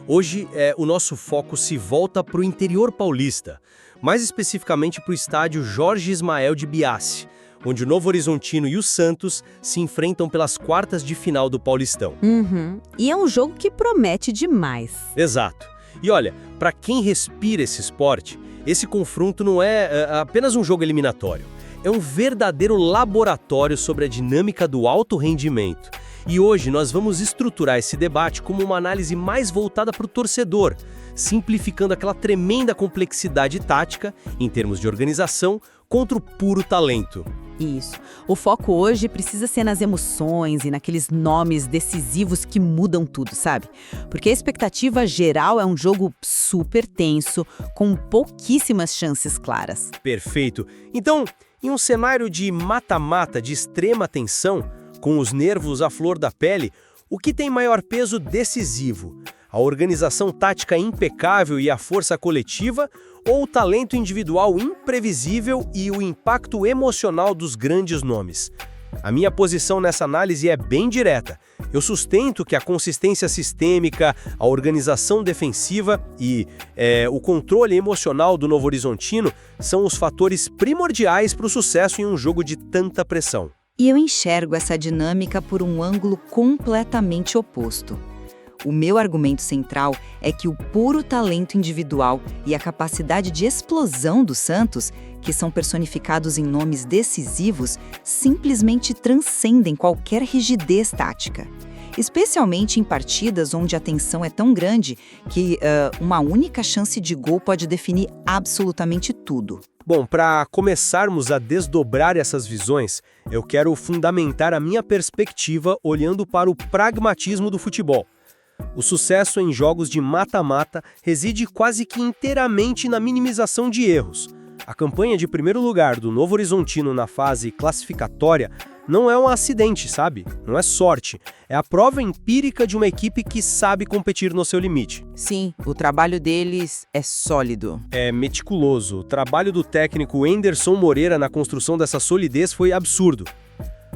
Hoje, o nosso foco se volta para o interior paulista, mais especificamente para o estádio Jorge Ismael de Biasi, onde o Novo Horizontino e o Santos se enfrentam pelas quartas de final do Paulistão. E é um jogo que promete demais. Exato. E olha, para quem respira esse esporte, esse confronto não é apenas um jogo eliminatório. É um verdadeiro laboratório sobre a dinâmica do alto rendimento. E hoje nós vamos estruturar esse debate como uma análise mais voltada para o torcedor, simplificando aquela tremenda complexidade tática, em termos de organização, contra o puro talento. Isso. O foco hoje precisa ser nas emoções e naqueles nomes decisivos que mudam tudo, sabe? Porque a expectativa geral é um jogo super tenso, com pouquíssimas chances claras. Perfeito. Então, em um cenário de mata-mata de extrema tensão, com os nervos à flor da pele, o que tem maior peso decisivo? A organização tática impecável e a força coletiva, ou o talento individual imprevisível e o impacto emocional dos grandes nomes? A minha posição nessa análise é bem direta. Eu sustento que a consistência sistêmica, a organização defensiva e o controle emocional do Novo Horizontino são os fatores primordiais para o sucesso em um jogo de tanta pressão. E eu enxergo essa dinâmica por um ângulo completamente oposto. O meu argumento central é que o puro talento individual e a capacidade de explosão do Santos, que são personificados em nomes decisivos, simplesmente transcendem qualquer rigidez tática. Especialmente em partidas onde a tensão é tão grande que uma única chance de gol pode definir absolutamente tudo. Bom, para começarmos a desdobrar essas visões, eu quero fundamentar a minha perspectiva olhando para o pragmatismo do futebol. O sucesso em jogos de mata-mata reside quase que inteiramente na minimização de erros. A campanha de primeiro lugar do Novo Horizontino na fase classificatória não é um acidente, sabe? Não é sorte. É a prova empírica de uma equipe que sabe competir no seu limite. Sim, o trabalho deles é sólido. É meticuloso. O trabalho do técnico Enderson Moreira na construção dessa solidez foi absurdo.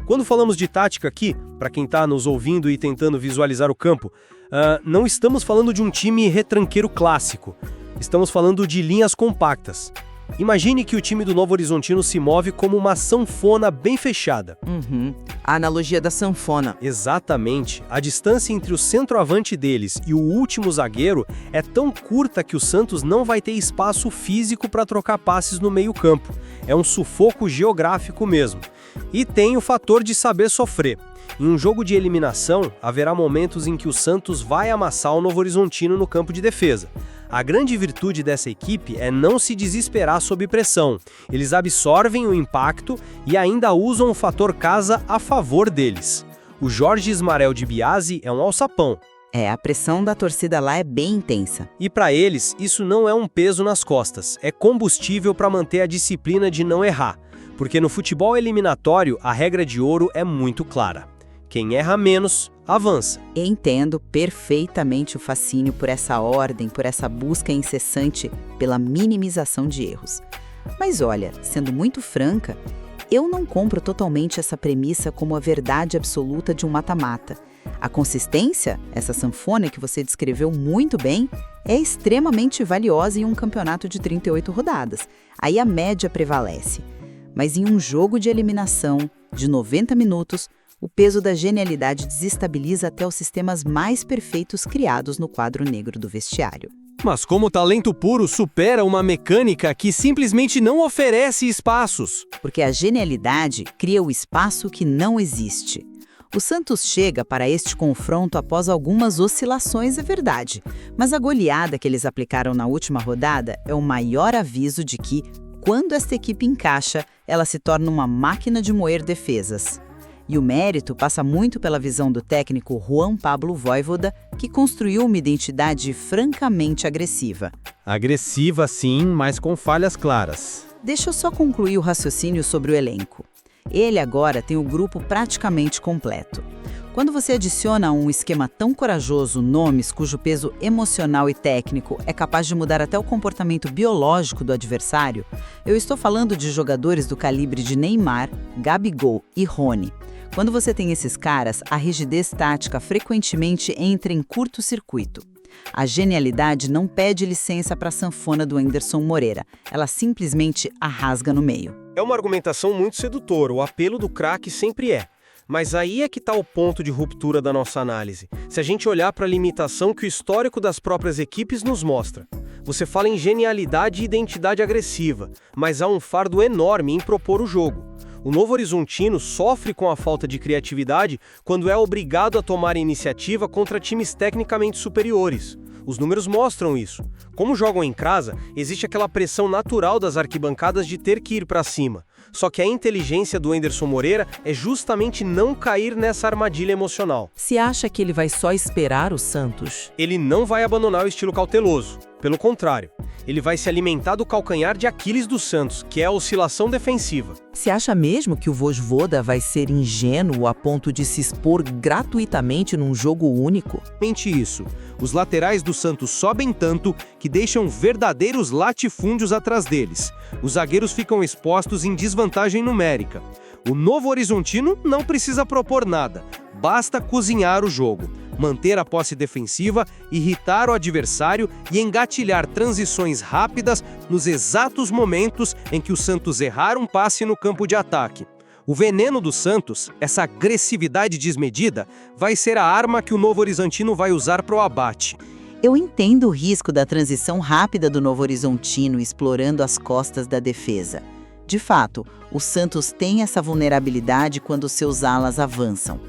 Quando falamos de tática aqui, para quem está nos ouvindo e tentando visualizar o campo, não estamos falando de um time retranqueiro clássico. Estamos falando de linhas compactas. Imagine que o time do Novo Horizontino se move como uma sanfona bem fechada. A analogia da sanfona. Exatamente. A distância entre o centroavante deles e o último zagueiro é tão curta que o Santos não vai ter espaço físico para trocar passes no meio-campo. É um sufoco geográfico mesmo. E tem o fator de saber sofrer. Em um jogo de eliminação, haverá momentos em que o Santos vai amassar o Novo Horizontino no campo de defesa. A grande virtude dessa equipe é não se desesperar sob pressão. Eles absorvem o impacto e ainda usam o fator casa a favor deles. O Jorge Ismael de Biasi é um alçapão. A pressão da torcida lá é bem intensa. E para eles, isso não é um peso nas costas, é combustível para manter a disciplina de não errar. Porque no futebol eliminatório, a regra de ouro é muito clara. Quem erra menos, avança. Entendo perfeitamente o fascínio por essa ordem, por essa busca incessante pela minimização de erros. Mas olha, sendo muito franca, eu não compro totalmente essa premissa como a verdade absoluta de um mata-mata. A consistência, essa sanfona que você descreveu muito bem, é extremamente valiosa em um campeonato de 38 rodadas. Aí a média prevalece. Mas em um jogo de eliminação, de 90 minutos, o peso da genialidade desestabiliza até os sistemas mais perfeitos criados no quadro negro do vestiário. Mas como o talento puro supera uma mecânica que simplesmente não oferece espaços? Porque a genialidade cria o espaço que não existe. O Santos chega para este confronto após algumas oscilações, é verdade. Mas a goleada que eles aplicaram na última rodada é o maior aviso de que, quando esta equipe encaixa, ela se torna uma máquina de moer defesas. E o mérito passa muito pela visão do técnico Juan Pablo Vojvoda, que construiu uma identidade francamente agressiva. Agressiva, sim, mas com falhas claras. Deixa eu só concluir o raciocínio sobre o elenco. Ele agora tem o grupo praticamente completo. Quando você adiciona a um esquema tão corajoso nomes cujo peso emocional e técnico é capaz de mudar até o comportamento biológico do adversário, eu estou falando de jogadores do calibre de Neymar, Gabigol e Rony. Quando você tem esses caras, a rigidez tática frequentemente entra em curto-circuito. A genialidade não pede licença para a sanfona do Anderson Moreira. Ela simplesmente a rasga no meio. É uma argumentação muito sedutora, o apelo do craque sempre é. Mas aí é que está o ponto de ruptura da nossa análise. Se a gente olhar para a limitação que o histórico das próprias equipes nos mostra. Você fala em genialidade e identidade agressiva, mas há um fardo enorme em propor o jogo. O Novo Horizontino sofre com a falta de criatividade quando é obrigado a tomar iniciativa contra times tecnicamente superiores. Os números mostram isso. Como jogam em casa, existe aquela pressão natural das arquibancadas de ter que ir para cima. Só que a inteligência do Anderson Moreira é justamente não cair nessa armadilha emocional. Se acha que ele vai só esperar o Santos? Ele não vai abandonar o estilo cauteloso. Pelo contrário, ele vai se alimentar do calcanhar de Aquiles do Santos, que é a oscilação defensiva. Se acha mesmo que o Vojvoda vai ser ingênuo a ponto de se expor gratuitamente num jogo único? Mente isso. Os laterais do Santos sobem tanto que deixam verdadeiros latifúndios atrás deles. Os zagueiros ficam expostos em desvantagem numérica. O Novo Horizontino não precisa propor nada. Basta cozinhar o jogo, manter a posse defensiva, irritar o adversário e engatilhar transições rápidas nos exatos momentos em que o Santos errar um passe no campo de ataque. O veneno do Santos, essa agressividade desmedida, vai ser a arma que o Novo Horizontino vai usar para o abate. Eu entendo o risco da transição rápida do Novo Horizontino explorando as costas da defesa. De fato, o Santos tem essa vulnerabilidade quando seus alas avançam.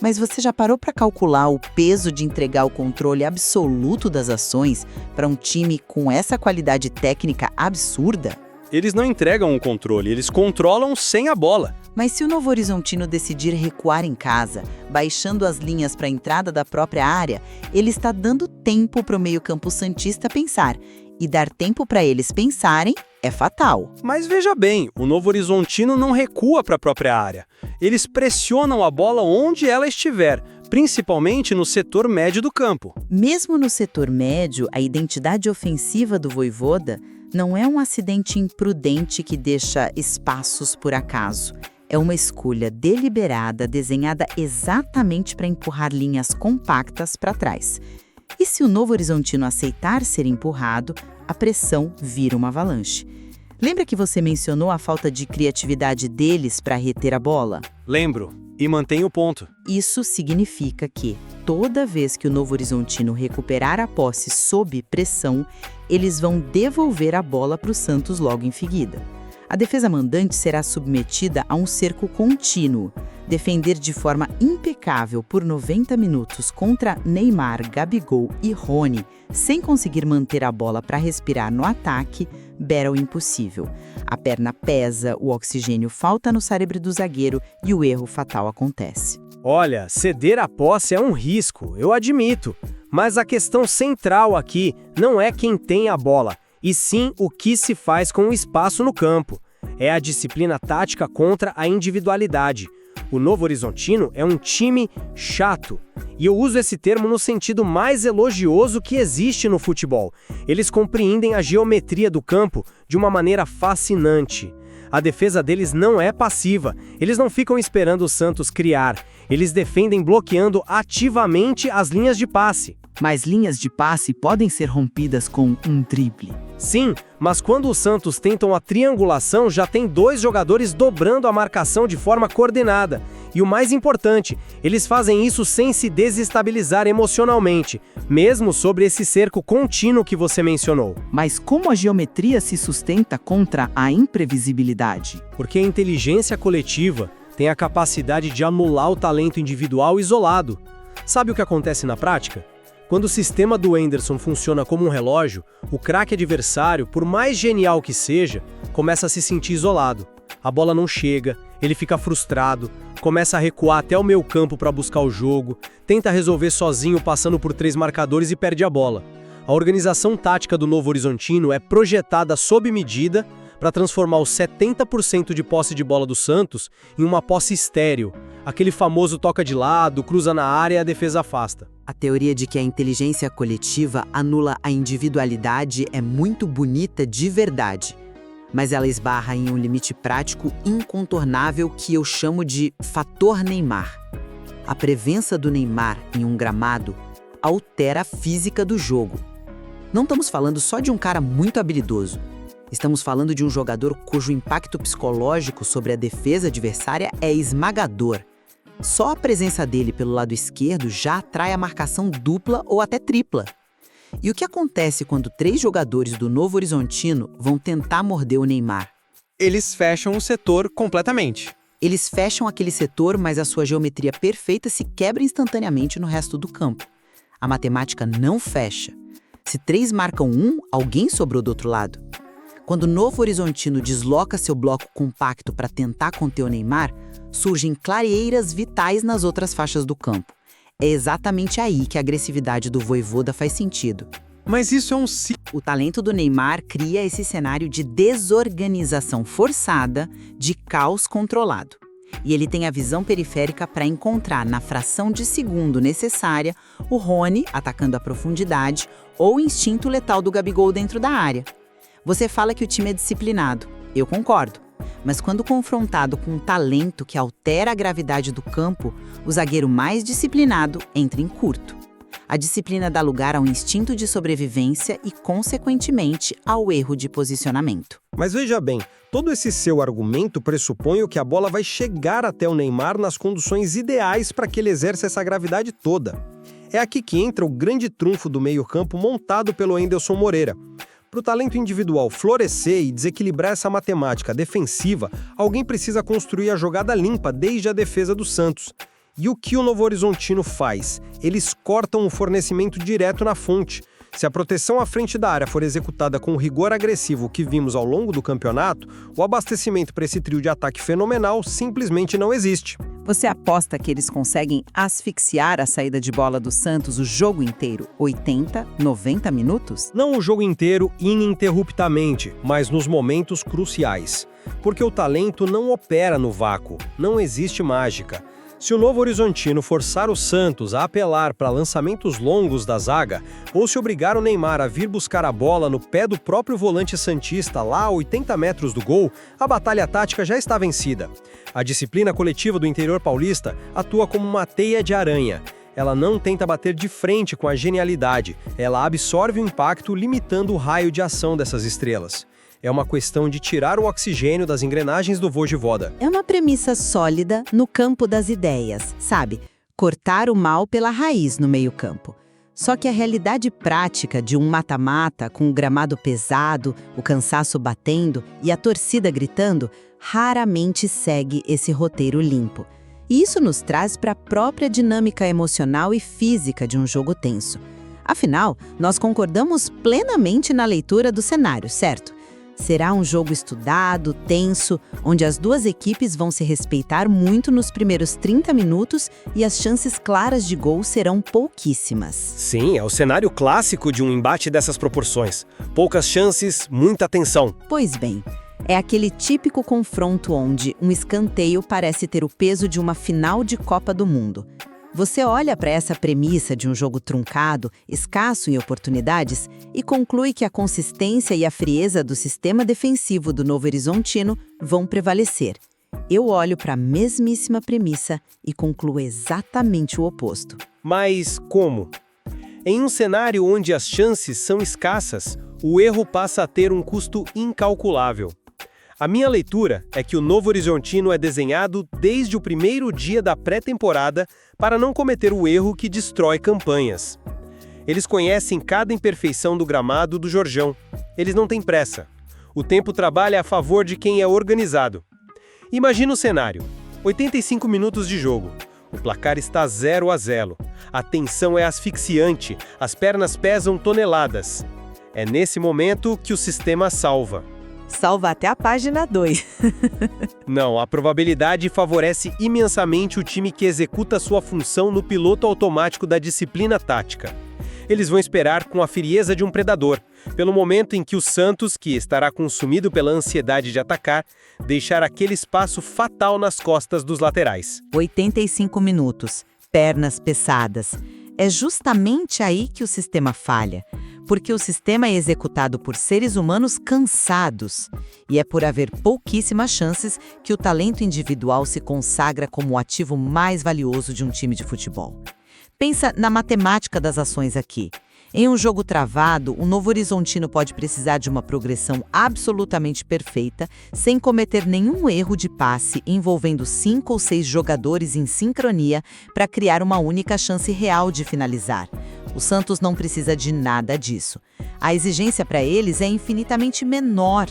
Mas você já parou para calcular o peso de entregar o controle absoluto das ações para um time com essa qualidade técnica absurda? Eles não entregam o controle, eles controlam sem a bola. Mas se o Novo Horizontino decidir recuar em casa, baixando as linhas para a entrada da própria área, ele está dando tempo para o meio-campo santista pensar. E dar tempo para eles pensarem é fatal. Mas veja bem, o Novo Horizontino não recua para a própria área. Eles pressionam a bola onde ela estiver, principalmente no setor médio do campo. Mesmo no setor médio, a identidade ofensiva do Vojvoda não é um acidente imprudente que deixa espaços por acaso. É uma escolha deliberada, desenhada exatamente para empurrar linhas compactas para trás. E se o Novo Horizontino aceitar ser empurrado, a pressão vira uma avalanche. Lembra que você mencionou a falta de criatividade deles para reter a bola? Lembro, e mantenho o ponto. Isso significa que, toda vez que o Novo Horizontino recuperar a posse sob pressão, eles vão devolver a bola para o Santos logo em seguida. A defesa mandante será submetida a um cerco contínuo. Defender de forma impecável por 90 minutos contra Neymar, Gabigol e Rony, sem conseguir manter a bola para respirar no ataque, beira o impossível. A perna pesa, o oxigênio falta no cérebro do zagueiro e o erro fatal acontece. Olha, ceder a posse é um risco, eu admito. Mas a questão central aqui não é quem tem a bola, e sim o que se faz com o espaço no campo. É a disciplina tática contra a individualidade. O Novo Horizontino é um time chato. E eu uso esse termo no sentido mais elogioso que existe no futebol. Eles compreendem a geometria do campo de uma maneira fascinante. A defesa deles não é passiva. Eles não ficam esperando o Santos criar. Eles defendem bloqueando ativamente as linhas de passe. Mas linhas de passe podem ser rompidas com um drible. Sim, mas quando o Santos tentam a triangulação, já tem 2 jogadores dobrando a marcação de forma coordenada. E o mais importante, eles fazem isso sem se desestabilizar emocionalmente, mesmo sobre esse cerco contínuo que você mencionou. Mas como a geometria se sustenta contra a imprevisibilidade? Porque a inteligência coletiva tem a capacidade de anular o talento individual isolado. Sabe o que acontece na prática? Quando o sistema do Anderson funciona como um relógio, o craque adversário, por mais genial que seja, começa a se sentir isolado. A bola não chega, ele fica frustrado, começa a recuar até o meio campo para buscar o jogo, tenta resolver sozinho passando por 3 marcadores e perde a bola. A organização tática do Novo Horizontino é projetada sob medida para transformar os 70% de posse de bola do Santos em uma posse estéril, aquele famoso toca de lado, cruza na área e a defesa afasta. A teoria de que a inteligência coletiva anula a individualidade é muito bonita de verdade, mas ela esbarra em um limite prático incontornável que eu chamo de fator Neymar. A presença do Neymar em um gramado altera a física do jogo. Não estamos falando só de um cara muito habilidoso. Estamos falando de um jogador cujo impacto psicológico sobre a defesa adversária é esmagador. Só a presença dele pelo lado esquerdo já atrai a marcação dupla ou até tripla. E o que acontece quando 3 jogadores do Novo Horizontino vão tentar morder o Neymar? Eles fecham o setor completamente. Eles fecham aquele setor, mas a sua geometria perfeita se quebra instantaneamente no resto do campo. A matemática não fecha. Se 3 marcam 1, alguém sobrou do outro lado. Quando o Novo Horizontino desloca seu bloco compacto para tentar conter o Neymar, surgem clareiras vitais nas outras faixas do campo. É exatamente aí que a agressividade do Vojvoda faz sentido. Mas isso é um ciclo. O talento do Neymar cria esse cenário de desorganização forçada, de caos controlado. E ele tem a visão periférica para encontrar, na fração de segundo necessária, o Rony atacando a profundidade ou o instinto letal do Gabigol dentro da área. Você fala que o time é disciplinado. Eu concordo. Mas quando confrontado com um talento que altera a gravidade do campo, o zagueiro mais disciplinado entra em curto. A disciplina dá lugar ao instinto de sobrevivência e, consequentemente, ao erro de posicionamento. Mas veja bem, todo esse seu argumento pressupõe que a bola vai chegar até o Neymar nas condições ideais para que ele exerça essa gravidade toda. É aqui que entra o grande trunfo do meio-campo montado pelo Endelson Moreira. Para o talento individual florescer e desequilibrar essa matemática defensiva, alguém precisa construir a jogada limpa desde a defesa do Santos. E o que o Novo Horizontino faz? Eles cortam o fornecimento direto na fonte. Se a proteção à frente da área for executada com o rigor agressivo que vimos ao longo do campeonato, o abastecimento para esse trio de ataque fenomenal simplesmente não existe. Você aposta que eles conseguem asfixiar a saída de bola do Santos o jogo inteiro, 80, 90 minutos? Não o jogo inteiro ininterruptamente, mas nos momentos cruciais. Porque o talento não opera no vácuo, não existe mágica. Se o Novo Horizontino forçar o Santos a apelar para lançamentos longos da zaga, ou se obrigar o Neymar a vir buscar a bola no pé do próprio volante santista lá a 80 metros do gol, a batalha tática já está vencida. A disciplina coletiva do interior paulista atua como uma teia de aranha. Ela não tenta bater de frente com a genialidade, ela absorve o impacto limitando o raio de ação dessas estrelas. É uma questão de tirar o oxigênio das engrenagens do Vojvoda. É uma premissa sólida no campo das ideias, sabe? Cortar o mal pela raiz no meio-campo. Só que a realidade prática de um mata-mata com o gramado pesado, o cansaço batendo e a torcida gritando, raramente segue esse roteiro limpo. E isso nos traz para a própria dinâmica emocional e física de um jogo tenso. Afinal, nós concordamos plenamente na leitura do cenário, certo? Será um jogo estudado, tenso, onde as duas equipes vão se respeitar muito nos primeiros 30 minutos e as chances claras de gol serão pouquíssimas. Sim, é o cenário clássico de um embate dessas proporções. Poucas chances, muita tensão. Pois bem, é aquele típico confronto onde um escanteio parece ter o peso de uma final de Copa do Mundo. Você olha para essa premissa de um jogo truncado, escasso em oportunidades, e conclui que a consistência e a frieza do sistema defensivo do Novo Horizontino vão prevalecer. Eu olho para a mesmíssima premissa e concluo exatamente o oposto. Mas como? Em um cenário onde as chances são escassas, o erro passa a ter um custo incalculável. A minha leitura é que o Novo Horizontino é desenhado desde o primeiro dia da pré-temporada para não cometer o erro que destrói campanhas. Eles conhecem cada imperfeição do gramado do Jorjão. Eles não têm pressa. O tempo trabalha a favor de quem é organizado. Imagina o cenário. 85 minutos de jogo. O placar está 0-0. A tensão é asfixiante. As pernas pesam toneladas. É nesse momento que o sistema salva. Salva até a página 2. Não, a probabilidade favorece imensamente o time que executa sua função no piloto automático da disciplina tática. Eles vão esperar com a frieza de um predador, pelo momento em que o Santos, que estará consumido pela ansiedade de atacar, deixar aquele espaço fatal nas costas dos laterais. 85 minutos, pernas pesadas. É justamente aí que o sistema falha. Porque o sistema é executado por seres humanos cansados. E é por haver pouquíssimas chances que o talento individual se consagra como o ativo mais valioso de um time de futebol. Pensa na matemática das ações aqui. Em um jogo travado, o Novo Horizontino pode precisar de uma progressão absolutamente perfeita, sem cometer nenhum erro de passe, envolvendo 5 ou 6 jogadores em sincronia para criar uma única chance real de finalizar. O Santos não precisa de nada disso. A exigência para eles é infinitamente menor.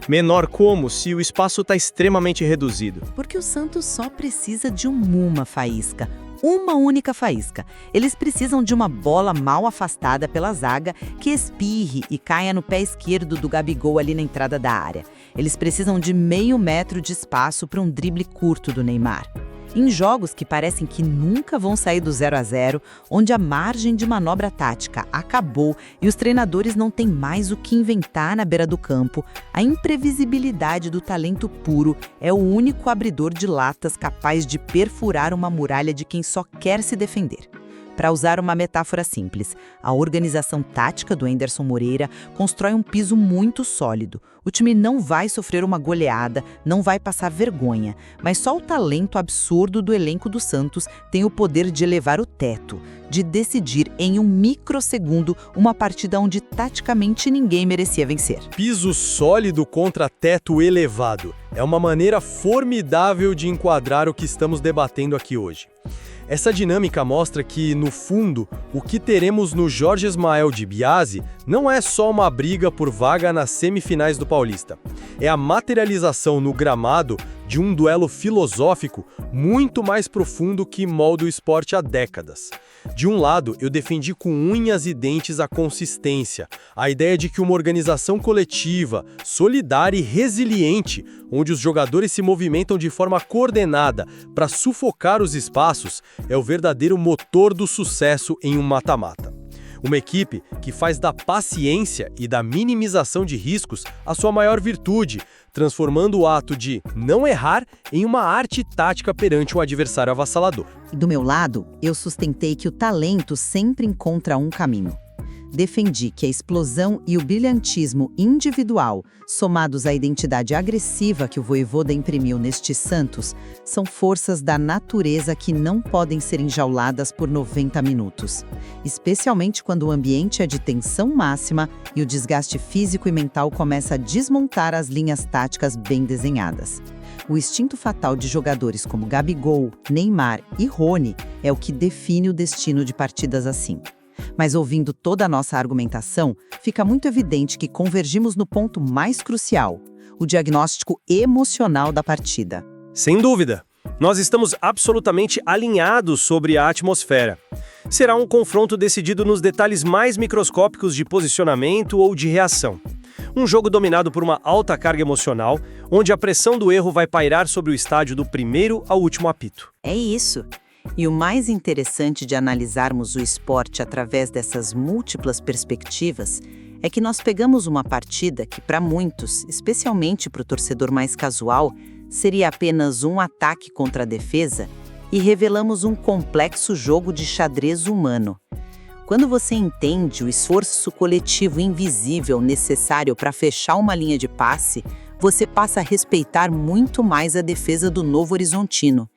Menor como, se o espaço está extremamente reduzido? Porque o Santos só precisa de uma faísca. Uma única faísca. Eles precisam de uma bola mal afastada pela zaga que espirre e caia no pé esquerdo do Gabigol ali na entrada da área. Eles precisam de meio metro de espaço para um drible curto do Neymar. Em jogos que parecem que nunca vão sair do 0 a 0, onde a margem de manobra tática acabou e os treinadores não têm mais o que inventar na beira do campo, a imprevisibilidade do talento puro é o único abridor de latas capaz de perfurar uma muralha de quem só quer se defender. Para usar uma metáfora simples, a organização tática do Anderson Moreira constrói um piso muito sólido. O time não vai sofrer uma goleada, não vai passar vergonha, mas só o talento absurdo do elenco do Santos tem o poder de elevar o teto, de decidir em um microsegundo uma partida onde taticamente ninguém merecia vencer. Piso sólido contra teto elevado. É uma maneira formidável de enquadrar o que estamos debatendo aqui hoje. Essa dinâmica mostra que, no fundo, o que teremos no Jorge Ismael de Biasi não é só uma briga por vaga nas semifinais do Paulista. É a materialização no gramado de um duelo filosófico muito mais profundo que molda o esporte há décadas. De um lado, eu defendi com unhas e dentes a consistência, a ideia de que uma organização coletiva, solidária e resiliente, onde os jogadores se movimentam de forma coordenada para sufocar os espaços, é o verdadeiro motor do sucesso em um mata-mata. Uma equipe que faz da paciência e da minimização de riscos a sua maior virtude, transformando o ato de não errar em uma arte tática perante um adversário avassalador. Do meu lado, eu sustentei que o talento sempre encontra um caminho. Defendi que a explosão e o brilhantismo individual, somados à identidade agressiva que o Vojvoda imprimiu neste Santos, são forças da natureza que não podem ser enjauladas por 90 minutos. Especialmente quando o ambiente é de tensão máxima e o desgaste físico e mental começa a desmontar as linhas táticas bem desenhadas. O instinto fatal de jogadores como Gabigol, Neymar e Rony é o que define o destino de partidas assim. Mas ouvindo toda a nossa argumentação, fica muito evidente que convergimos no ponto mais crucial, o diagnóstico emocional da partida. Sem dúvida, nós estamos absolutamente alinhados sobre a atmosfera. Será um confronto decidido nos detalhes mais microscópicos de posicionamento ou de reação. Um jogo dominado por uma alta carga emocional, onde a pressão do erro vai pairar sobre o estádio do primeiro ao último apito. É isso. E o mais interessante de analisarmos o esporte através dessas múltiplas perspectivas é que nós pegamos uma partida que, para muitos, especialmente para o torcedor mais casual, seria apenas um ataque contra a defesa e revelamos um complexo jogo de xadrez humano. Quando você entende o esforço coletivo invisível necessário para fechar uma linha de passe, você passa a respeitar muito mais a defesa do Novo Horizontino.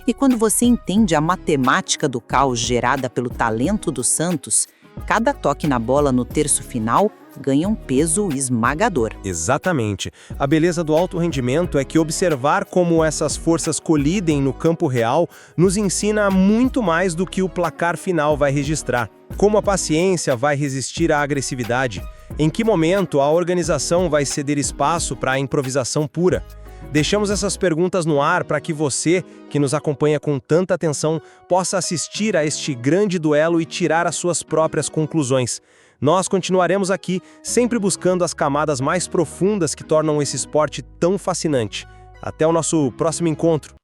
E quando você entende a matemática do caos gerada pelo talento do Santos, cada toque na bola no terço final ganha um peso esmagador. Exatamente. A beleza do alto rendimento é que observar como essas forças colidem no campo real nos ensina muito mais do que o placar final vai registrar. Como a paciência vai resistir à agressividade? Em que momento a organização vai ceder espaço para a improvisação pura? Deixamos essas perguntas no ar para que você, que nos acompanha com tanta atenção, possa assistir a este grande duelo e tirar as suas próprias conclusões. Nós continuaremos aqui, sempre buscando as camadas mais profundas que tornam esse esporte tão fascinante. Até o nosso próximo encontro!